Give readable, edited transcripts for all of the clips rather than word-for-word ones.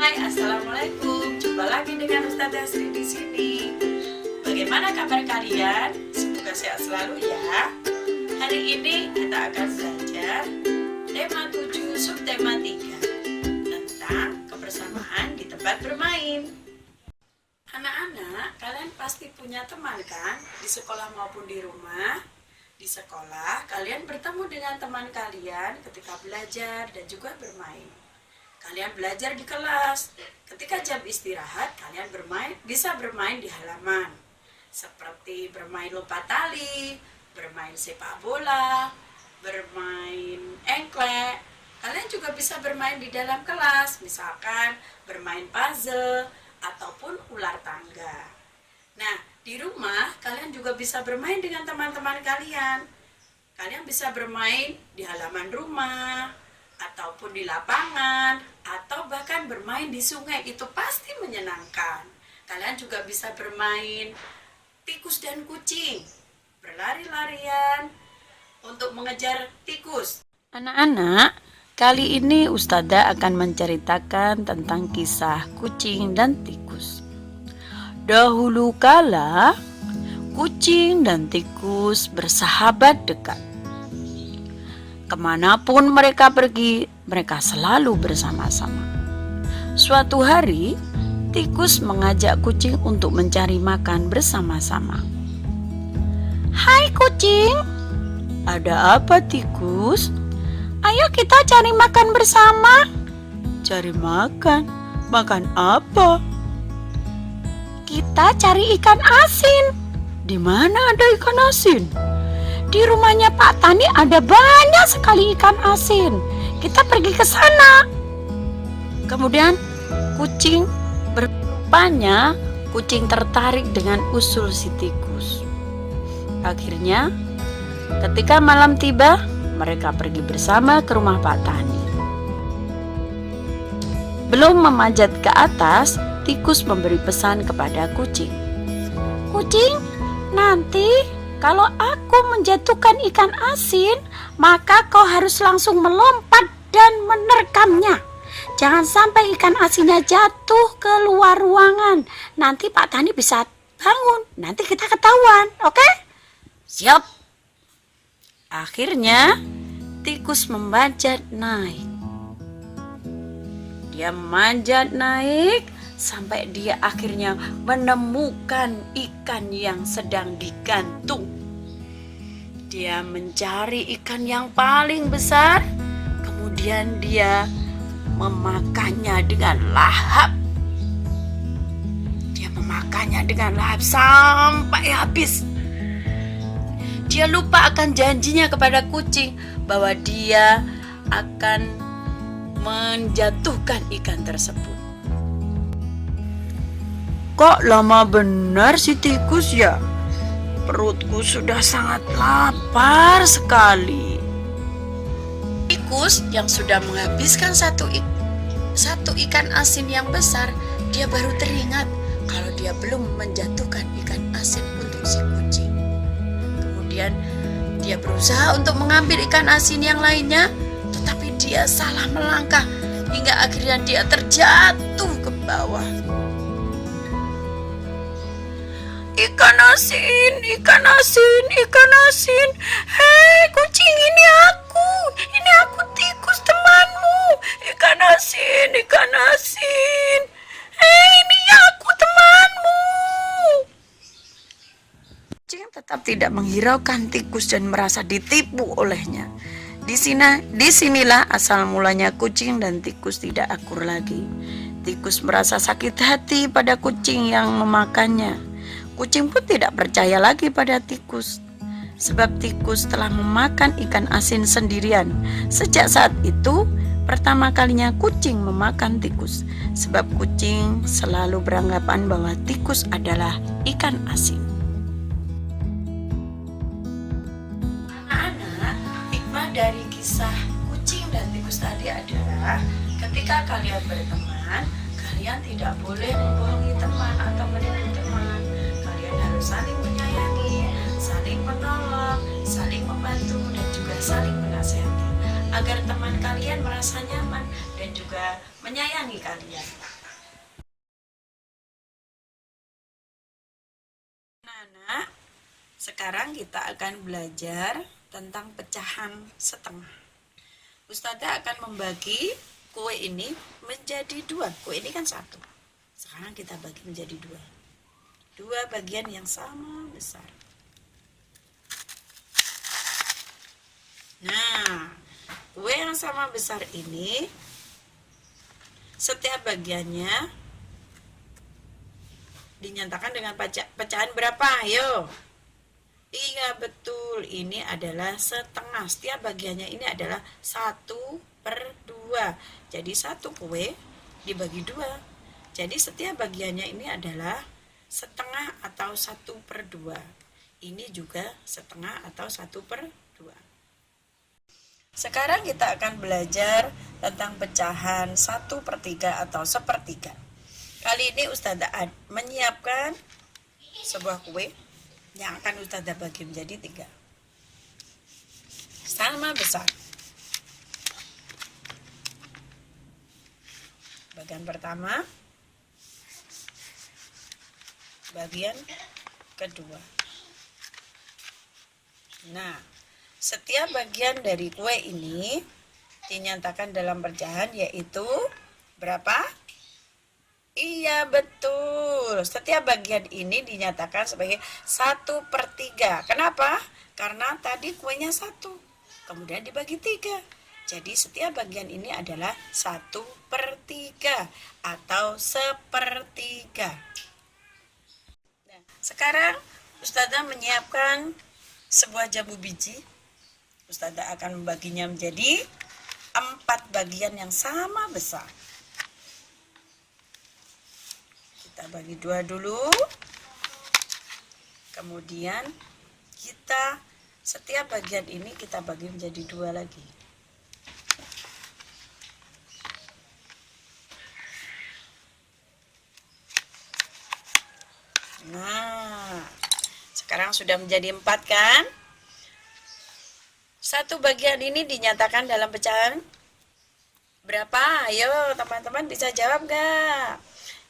Hai, assalamualaikum. Jumpa lagi dengan Ustazah Sri di sini. Bagaimana kabar kalian? Semoga sehat selalu ya. Hari ini kita akan belajar tema 7 subtema 3 tentang kebersamaan di tempat bermain. Anak-anak, kalian pasti punya teman kan? Di sekolah maupun di rumah. Di sekolah, kalian bertemu dengan teman kalian ketika belajar dan juga bermain. Kalian belajar di kelas. Ketika jam istirahat, kalian bisa bermain di halaman. Seperti bermain lompat tali, bermain sepak bola, bermain engklek. Kalian juga bisa bermain di dalam kelas, misalkan bermain puzzle ataupun ular tangga. Nah, di rumah kalian juga bisa bermain dengan teman-teman kalian. Kalian bisa bermain di halaman rumah, ataupun di lapangan, atau bahkan bermain di sungai. Itu pasti menyenangkan. Kalian juga bisa bermain tikus dan kucing, berlari-larian untuk mengejar tikus. Anak-anak, kali ini Ustazah akan menceritakan tentang kisah kucing dan tikus. Dahulu kala, kucing dan tikus bersahabat dekat. Kemanapun mereka pergi, mereka selalu bersama-sama. Suatu hari, tikus mengajak kucing untuk mencari makan bersama-sama. Hai kucing, ada apa tikus? Ayo kita cari makan bersama. Cari makan? Makan apa? Kita cari ikan asin. Di mana ada ikan asin? Di rumahnya Pak Tani ada banyak sekali ikan asin. Kita pergi ke sana. Kemudian kucing tertarik dengan usul si tikus. Akhirnya ketika malam tiba, mereka pergi bersama ke rumah Pak Tani. Belum memanjat ke atas, tikus memberi pesan kepada kucing. Kucing, nanti kalau aku menjatuhkan ikan asin, maka kau harus langsung melompat dan menerkamnya. Jangan sampai ikan asinnya jatuh ke luar ruangan. Nanti Pak Tani bisa bangun. Nanti kita ketahuan, oke? Siap. Akhirnya, tikus memanjat naik. Dia memanjat naik sampai dia akhirnya menemukan ikan yang sedang digantung. Dia mencari ikan yang paling besar, kemudian dia memakannya dengan lahap. Dia memakannya dengan lahap sampai habis. Dia lupa akan janjinya kepada kucing bahwa dia akan menjatuhkan ikan tersebut. Kok lama benar si tikus ya? Perutku sudah sangat lapar sekali. Tikus yang sudah menghabiskan satu ikan asin yang besar, dia baru teringat kalau dia belum menjatuhkan ikan asin untuk si kucing. Kemudian dia berusaha untuk mengambil ikan asin yang lainnya, tetapi dia salah melangkah hingga akhirnya dia terjatuh ke bawah. Ikan asin, ikan asin, ikan asin. Hei kucing, ini aku tikus temanmu. Ikan asin, ikan asin. Hei, ini aku temanmu. Kucing tetap tidak menghiraukan tikus dan merasa ditipu olehnya. Disinilah asal mulanya kucing dan tikus tidak akur lagi. Tikus merasa sakit hati pada kucing yang memakannya. Kucing pun tidak percaya lagi pada tikus, sebab tikus telah memakan ikan asin sendirian. Sejak saat itu, pertama kalinya kucing memakan tikus, sebab kucing selalu beranggapan bahwa tikus adalah ikan asin. Anak-anak, hikmah dari kisah kucing dan tikus tadi adalah ketika kalian berteman, kalian tidak boleh membohongi teman atau menipu teman. Harus saling menyayangi, saling menolong, saling membantu, dan juga saling menasihati agar teman kalian merasa nyaman dan juga menyayangi kalian. Sekarang kita akan belajar tentang pecahan setengah. Ustazah akan membagi kue ini menjadi dua. Kue ini kan satu. Sekarang kita bagi menjadi dua. Dua bagian yang sama besar. Nah, kue yang sama besar ini setiap bagiannya dinyatakan dengan pecahan berapa? Ayo. Iya betul, ini adalah setengah. Setiap bagiannya ini adalah 1/2. Jadi satu kue dibagi 2. Jadi setiap bagiannya ini adalah setengah atau 1/2. Ini juga setengah atau 1/2. Sekarang kita akan belajar tentang pecahan 1/3 atau 1/3. Kali ini Ustazah menyiapkan sebuah kue yang akan Ustazah bagi menjadi 3. Sama besar. Bagian pertama, bagian kedua. Nah, setiap bagian dari kue ini dinyatakan dalam pecahan yaitu berapa? Iya betul, setiap bagian ini dinyatakan sebagai 1/3. Kenapa? Karena tadi kuenya 1, kemudian dibagi 3. Jadi setiap bagian ini adalah 1/3 atau 1/3. Nah, sekarang Ustazah menyiapkan sebuah jambu biji. Ustazah akan membaginya menjadi 4 bagian yang sama besar. Kita bagi 2 dulu. Kemudian kita setiap bagian ini kita bagi menjadi 2 lagi. Nah, sekarang sudah menjadi 4 kan? Satu bagian ini dinyatakan dalam pecahan berapa? Ayo teman-teman bisa jawab gak?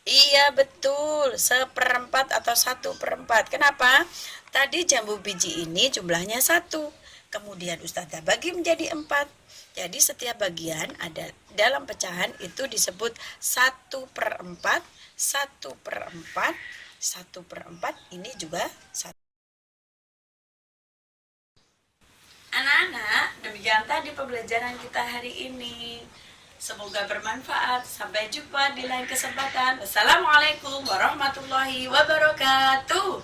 Iya betul, 1/4 atau 1/4. Kenapa? Tadi jambu biji ini jumlahnya 1. Kemudian Ustazah bagi menjadi 4. Jadi setiap bagian ada dalam pecahan itu disebut 1/4, 1/4, 1/4. Ini juga 1. Anak-anak, demikian tadi pembelajaran kita hari ini. Semoga bermanfaat. Sampai jumpa di lain kesempatan. Wassalamualaikum warahmatullahi wabarakatuh.